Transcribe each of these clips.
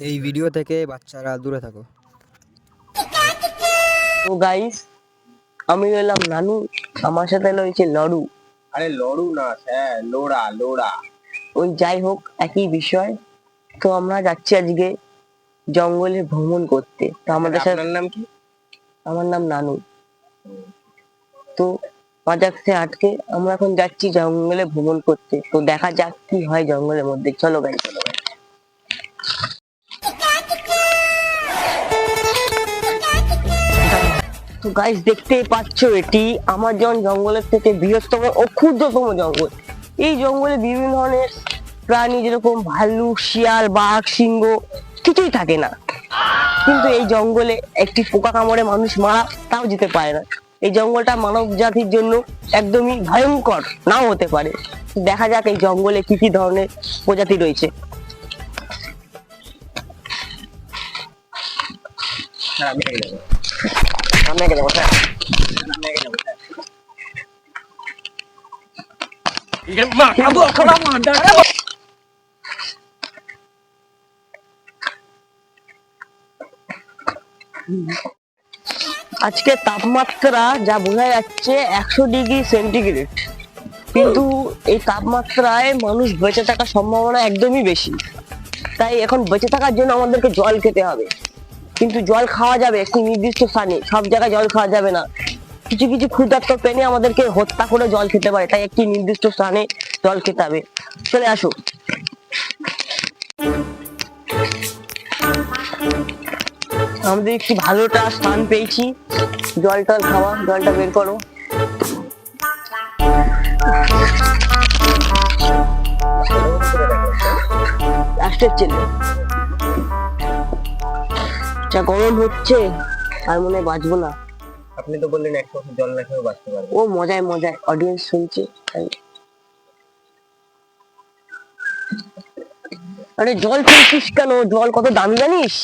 এই ভিডিও থেকে বাচ্চারা দূরে থাকো। তো গাইস, আমি এলাম নানু, আমার সাথে রয়েছে লড়ু। আরে লড়ু না স্যার, লোড়া লোড়া। ওই যাই হোক, একই বিষয়। তো আমরা যাচ্ছি আজকে জঙ্গলে ভ্রমণ করতে। তো আমাদের সাথে, আপনার নাম কি? আমার নাম নানু। তো মাজাক সে আটকে আমরা এখন যাচ্ছি জঙ্গলে ভ্রমণ করতে। তো দেখা যাক কি হয় জঙ্গলের মধ্যে। চলো গাইস, চলো গাইস। তো গাইস, দেখতেই পাচ্ছ এটি আমাজন জঙ্গলের থেকে বৃহত্তম ও ক্ষুদ্রতম জঙ্গল। এই জঙ্গলে বিভিন্ন ধরনের প্রাণী, যেরকম ভাল্লুক, শিয়াল, বাঘ, সিংহ কিছুই থাকে না। কিন্তু এই জঙ্গলে একটি পোকা কামড়ে মানুষ মারা তাও যেতে পারে না। এই জঙ্গলটা মানব জাতির জন্য একদমই ভয়ঙ্কর নাও হতে পারে। দেখা যাক এই জঙ্গলে কি কি ধরনের প্রজাতি রয়েছে। স্যার আমি এগিয়ে যাবো। সামনে এগিয়ে যাবো, স্যার। আমি এগিয়ে যাবো স্যার। আজকে তাপমাত্রা যা বোঝা যাচ্ছে 100 ডিগ্রি সেন্টিগ্রেড, কিন্তু এই তাপমাত্রায় মানুষ বেঁচে থাকার সম্ভাবনা একদমই বেশি। তাই এখন বেঁচে থাকার জন্য আমাদেরকে জল খেতে হবে। কিন্তু জল খাওয়া যাবে একটি নির্দিষ্ট স্থানে, সব জায়গায় জল খাওয়া যাবে না। কিছু কিছু ক্ষুধার্ত প্রাণী আমাদেরকে হত্যা করে জল খেতে পারে, তাই একটি নির্দিষ্ট স্থানে জল খেতে হবে। চলে আসো। আমাদের একটি ভালোটা স্থান পেয়েছি, জল টল খাওয়া। জলটা বের করো। লাস্টের ছেলে যা গরম হচ্ছে, আর মনে হয় বাঁচবো না। আপনি তো বললেন 100 জল না খেয়েও বাঁচতে পারবো। ও মজায় মজায় অডিয়েন্স শুনছে তাই। আরে জল খেয়েছিস কেন? জল কত দামি জানিস?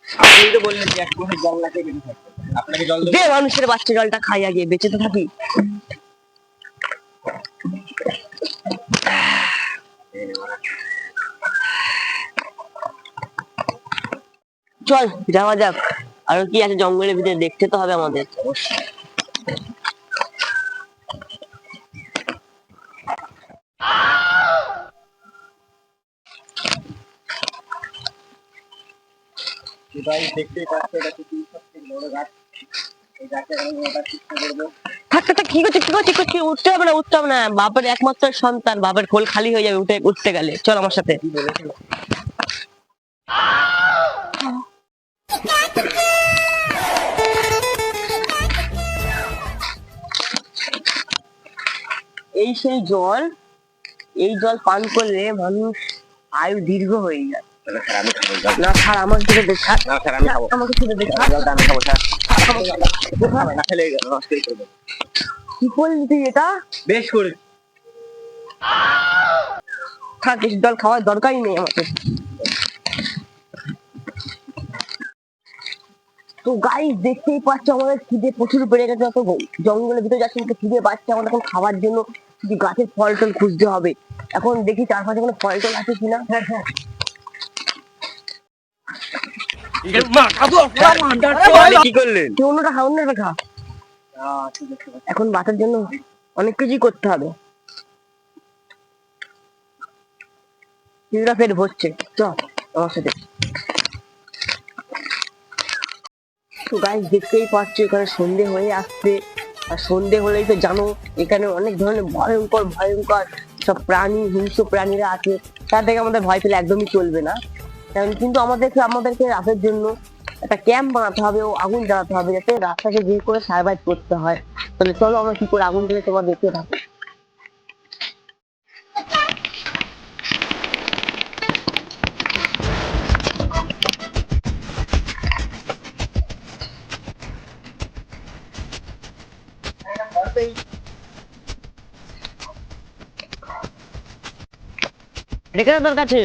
আপনি তো বললেন যে 100 জল না খেয়ে বেঁচে থাকতে। আপনাকে জল দে মানুষের বাচ্চা জলটা খাই, আগে বেঁচে তো থাকি। চল যাওয়া যাক, আরো কি আছে জঙ্গলের ভিতরে দেখতে তো হবে আমাদের। ভাই দেখতেই পাচ্ছ এটা পৃথিবীর সবথেকে বড় গাছ। এই গাছে আমি ওঠার চেষ্টা করবো। থাক থাক থাক, কি করছিস কি করছিস কি করছিস? উঠতে হবে না, উঠতে হবে না। বাপের একমাত্র সন্তান, বাপের কোল খালি হয়ে যাবে উঠতে গেলে। চল আমার সাথে। কি বলেছেন? এই সেই জল, এই জল পান করলে মানুষ আয়ু দীর্ঘ হয়ে যায়। তাহলে স্যার আমি খাবো জল। না ছাড়, আমাকে ছেড়ে দে, ছাড়। না স্যার আমি খাবো। আমাকে ছেড়ে দে, ছাড়। জলটা আমি খাবো স্যার। ছাড়। না খেলে নষ্টই করবে। কি করলি তুই এটা? বেশ করে। থাক, এই জল খাওয়ার দরকারই নেই আমাকে। তো গাইস, দেখতেই পাচ্ছ আমাদের খিদে প্রচুর বেড়ে গেছে। অত জঙ্গলের ভিতরে যাচ্ছে, আমাকে খিদে পাচ্ছে। আমাদের এখন খাবার জন্য কিছু গাছের ফল টল খুঁজতে হবে। এখন দেখি চারপাশে কোনো ফল টল আছে কিনা। হ্যাঁ হ্যাঁ, কি করলেন? তুই অন্যটা খা, অন্যটা খা। ঠিক আছে। এখন বাঁচার জন্য অনেক কিছুই করতে হবে। খিদেটা ফের ভরছে, চল আমার সাথে। তো গাইস, দেখতেই পাচ্ছ এখানে সন্ধে হয়ে আসছে। আর সন্ধে হলেই তো জানো এখানে অনেক ধরনের ভয়ঙ্কর ভয়ঙ্কর সব প্রাণী, হিংস্র প্রাণীরা আছে। তার থেকে আমাদের ভয় পেলে একদমই চলবে না। কারণ কিন্তু আমাদেরকে রাতের জন্য একটা ক্যাম্প বানাতে হবে ও আগুন জ্বালাতে হবে, যাতে রাস্তাকে যে করে সার্ভাইভ করতে হয়। তাহলে চলো আমরা কি করে আগুন জ্বালে তোমার দেখতে থাকো। রেখে দাও তোর কাছে।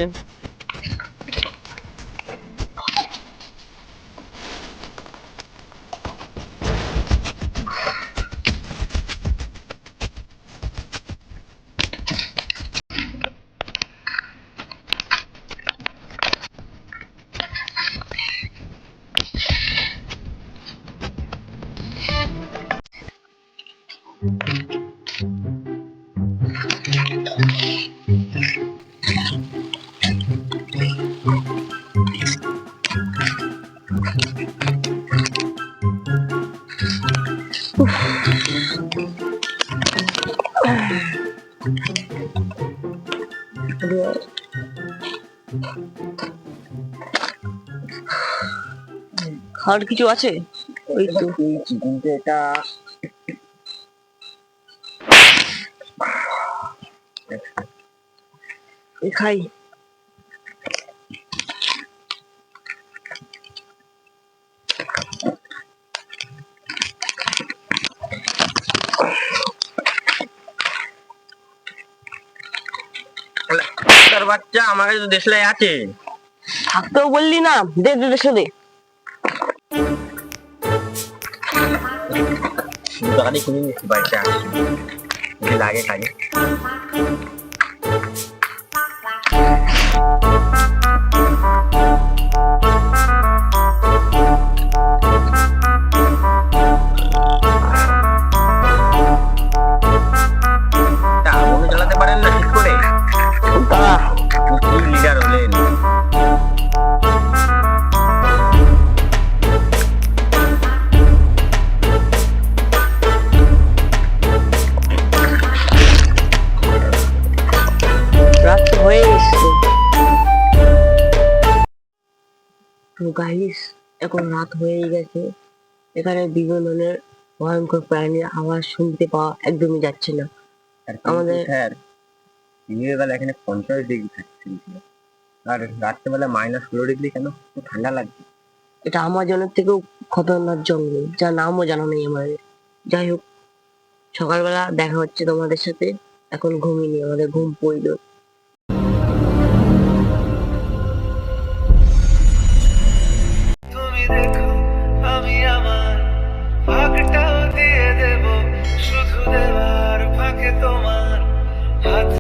খাওয়ার কিছু আছে? ওই তো পেয়েছি, কিন্তু এটা এই খাই। তার বাচ্চা আমার কাছে তো দেশলাই আছে। থাকতেও বললি না, দে দে দেশে দে। শুধু টাকা দিয়ে কিনে নিচ্ছি, বাড়িতে আসছি যদি লাগে খাই। তা আগুন জ্বালাতে পারেন না ঠিক করে? দাঁড়া, কি লিডার হলেন? রাত তো হয়ে এসছে। তো গাইস, এখন রাত হয়েই গেছে। এখানে বিভিন্ন ধরনের ভয়ঙ্কর প্রাণীর আওয়াজ শুনতে পাওয়া একদমই যাচ্ছে না। আমাদের- স্যার দিনের বেলা এখানে 50 ডিগ্রি থাকছে, আর রাত্রেবেলা -16 ডিগ্রি, কেন? খুব ঠান্ডা লাগছে। এটা আমাজনের থেকেও খতরনাক জঙ্গল, যার নামও জানা নেই আমাদের। যাই হোক, সকালবেলা দেখা হচ্ছে তোমাদের সাথে। এখন ঘুমিয়ে নি, আমাদের ঘুম পড়লো।